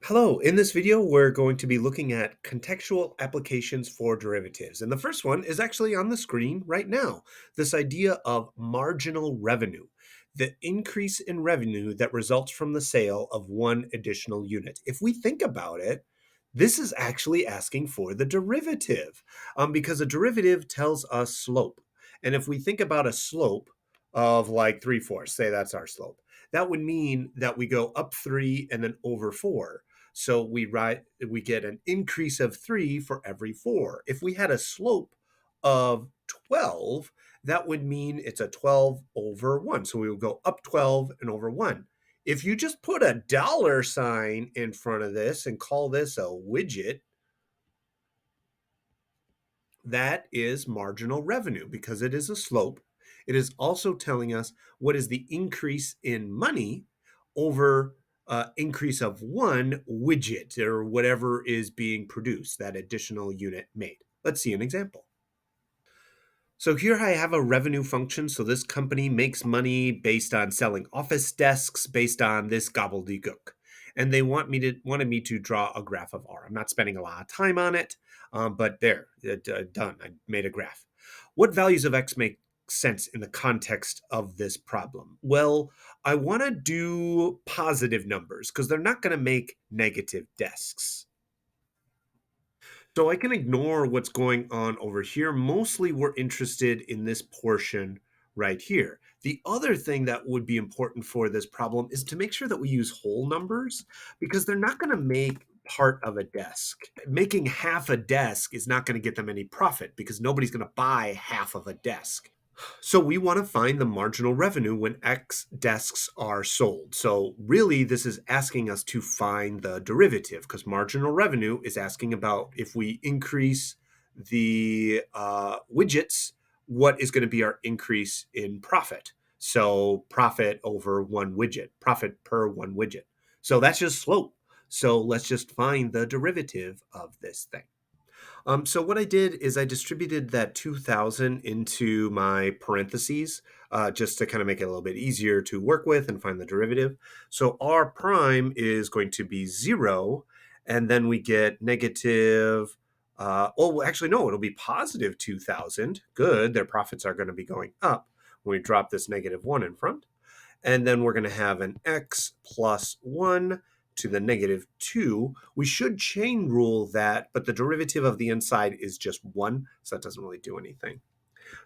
Hello, in this video, we're going to be looking at contextual applications for derivatives. And the first one is actually on the screen right now. This idea of marginal revenue, the increase in revenue that results from the sale of one additional unit. If we think about it, this is actually asking for the derivative because a derivative tells us slope. And if we think about a slope of like 3/4, say that's our slope, that would mean that we go up 3 and then over 4. So we get an increase of 3 for every 4. If we had a slope of 12, that would mean it's a 12 over 1. So we would go up 12 and over 1. If you just put a dollar sign in front of this and call this a widget, that is marginal revenue because it is a slope. It is also telling us what is the increase in money over increase of one widget or whatever is being produced, that additional unit made. Let's see an example. So here I have a revenue function. So this company makes money based on selling office desks based on this gobbledygook. And they wanted me to draw a graph of R. I'm not spending a lot of time on it, but there, done. I made a graph. What values of X make sense in the context of this problem? Well, I want to do positive numbers because they're not going to make negative desks. So I can ignore what's going on over here. Mostly we're interested in this portion right here. The other thing that would be important for this problem is to make sure that we use whole numbers because they're not going to make part of a desk. Making half a desk is not going to get them any profit because nobody's going to buy half of a desk. So we want to find the marginal revenue when X desks are sold. So really, this is asking us to find the derivative because marginal revenue is asking about if we increase the widgets, what is going to be our increase in profit? So profit over one widget, profit per one widget. So that's just slope. So let's just find the derivative of this thing. So what I did is I distributed that 2000 into my parentheses just to kind of make it a little bit easier to work with and find the derivative. So R prime is going to be 0, and then we get negative, oh, actually, no, it'll be positive 2000. Good, their profits are going to be going up when we drop this negative 1 in front. And then we're going to have an x plus 1 to the negative 2. We should chain rule that, but the derivative of the inside is just 1, so that doesn't really do anything.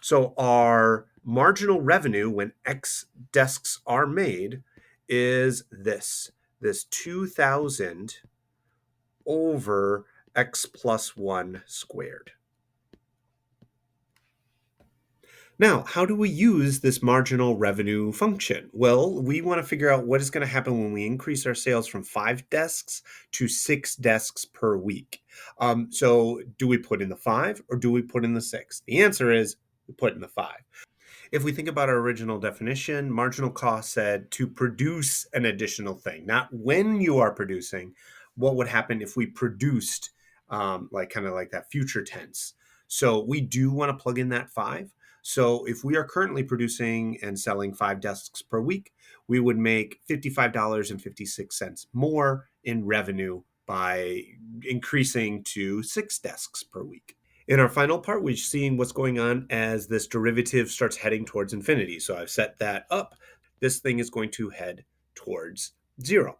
So our marginal revenue when X desks are made is this 2,000 over X plus 1 squared. Now, how do we use this marginal revenue function? Well, we want to figure out what is going to happen when we increase our sales from 5 desks to 6 desks per week. So do we put in the 5 or do we put in the 6? The answer is we put in the 5. If we think about our original definition, marginal cost said to produce an additional thing, not when you are producing. What would happen if we produced, like kind of like that future tense? So we do want to plug in that 5. So if we are currently producing and selling 5 desks per week, we would make $55.56 more in revenue by increasing to 6 desks per week. In our final part, we've seen what's going on as this derivative starts heading towards infinity. So I've set that up. This thing is going to head towards 0.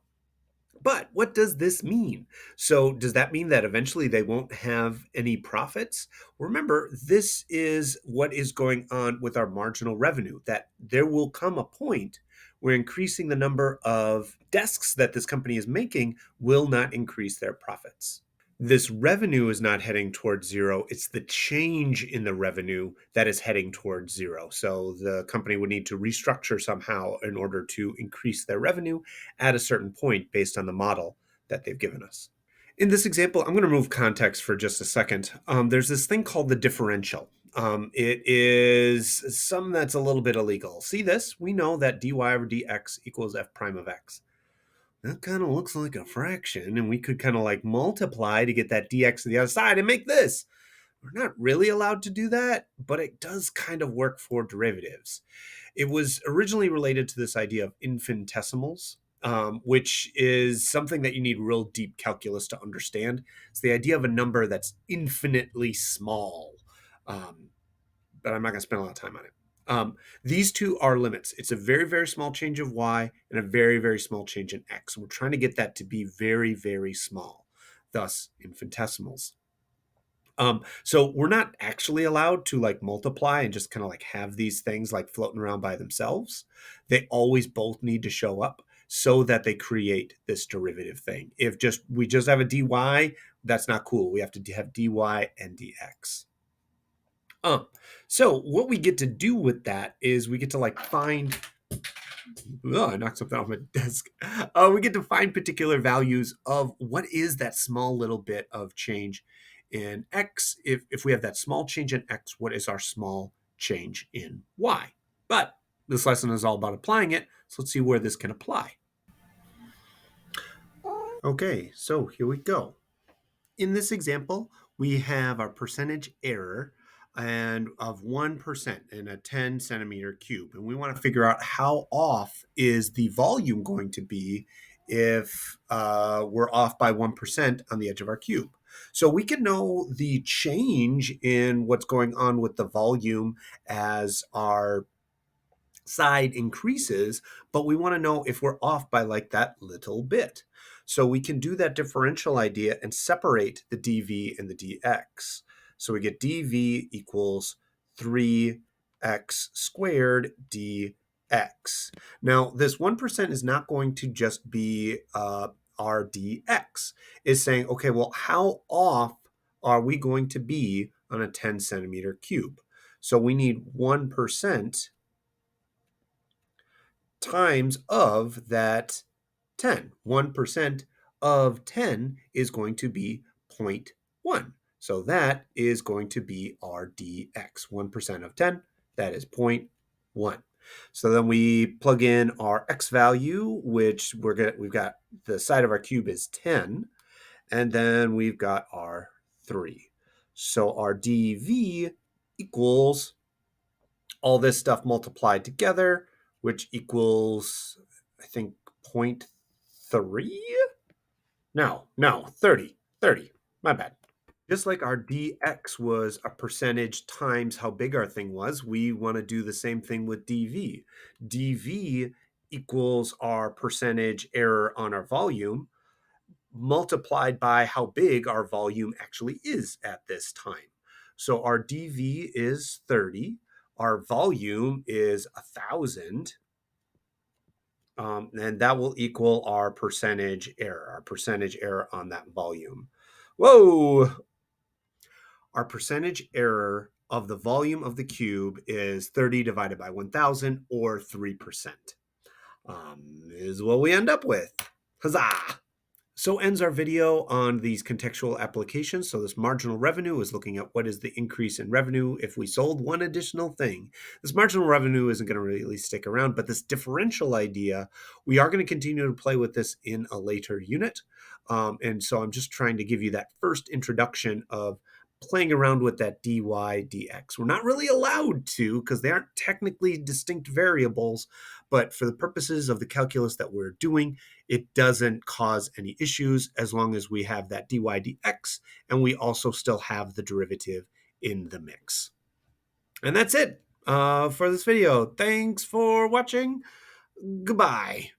But what does this mean? So does that mean that eventually they won't have any profits? Remember, this is what is going on with our marginal revenue, that there will come a point where increasing the number of desks that this company is making will not increase their profits. This revenue is not heading towards 0. It's the change in the revenue that is heading towards 0. So the company would need to restructure somehow in order to increase their revenue at a certain point based on the model that they've given us. In this example, I'm going to remove context for just a second. There's this thing called the differential. It is some that's a little bit illegal. See this? We know that dy over dx equals f prime of x. That kind of looks like a fraction, and we could kind of like multiply to get that dx to the other side and make this. We're not really allowed to do that, but it does kind of work for derivatives. It was originally related to this idea of infinitesimals. which is something that you need real deep calculus to understand. It's the idea of a number that's infinitely small. Um, but I'm not going to spend a lot of time on it. These two are limits. It's a very, very small change of y and a very, very small change in x. We're trying to get that to be very, very small, thus infinitesimals. So we're not actually allowed to like multiply and just kind of like have these things like floating around by themselves. They always both need to show up so that they create this derivative thing. If we just have a dy, that's not cool. We have to have dy and dx. So what we get to do with that is we get to like find. Oh, I knocked something off my desk. We get to find particular values of what is that small little bit of change in x. If we have that small change in x, what is our small change in y? But this lesson is all about applying it. So let's see where this can apply. Okay, so here we go. In this example, we have our percentage error and of 1% in a 10 centimeter cube. And we want to figure out how off is the volume going to be if we're off by 1% on the edge of our cube. So we can know the change in what's going on with the volume as our side increases, but we want to know if we're off by like that little bit. So we can do that differential idea and separate the dv and the dx. So we get dv equals 3x squared dx. Now, this 1% is not going to just be our dx. It's saying, okay, well, how off are we going to be on a 10 centimeter cube? So we need 1% times of that 10. 1% of 10 is going to be 0.1. So that is going to be our dx. 1% of 10, that is 0.1. So then we plug in our x value, which we've got the side of our cube is 10, and then we've got our 3. So our dv equals all this stuff multiplied together, which equals, I think, 0.3? No, 30. My bad. Just like our dx was a percentage times how big our thing was, we want to do the same thing with dv. dv equals our percentage error on our volume multiplied by how big our volume actually is at this time. So our dv is 30. Our volume is 1,000. And that will equal our percentage error on that volume. Whoa! Our percentage error of the volume of the cube is 30 divided by 1,000, or 3%. Is what we end up with. Huzzah! So ends our video on these contextual applications. So this marginal revenue is looking at what is the increase in revenue if we sold one additional thing. This marginal revenue isn't going to really stick around, but this differential idea, we are going to continue to play with this in a later unit. And so I'm just trying to give you that first introduction of playing around with that dy dx. We're not really allowed to because they aren't technically distinct variables, but for the purposes of the calculus that we're doing, it doesn't cause any issues as long as we have that dy dx and we also still have the derivative in the mix. And that's it for this video. Thanks for watching. Goodbye.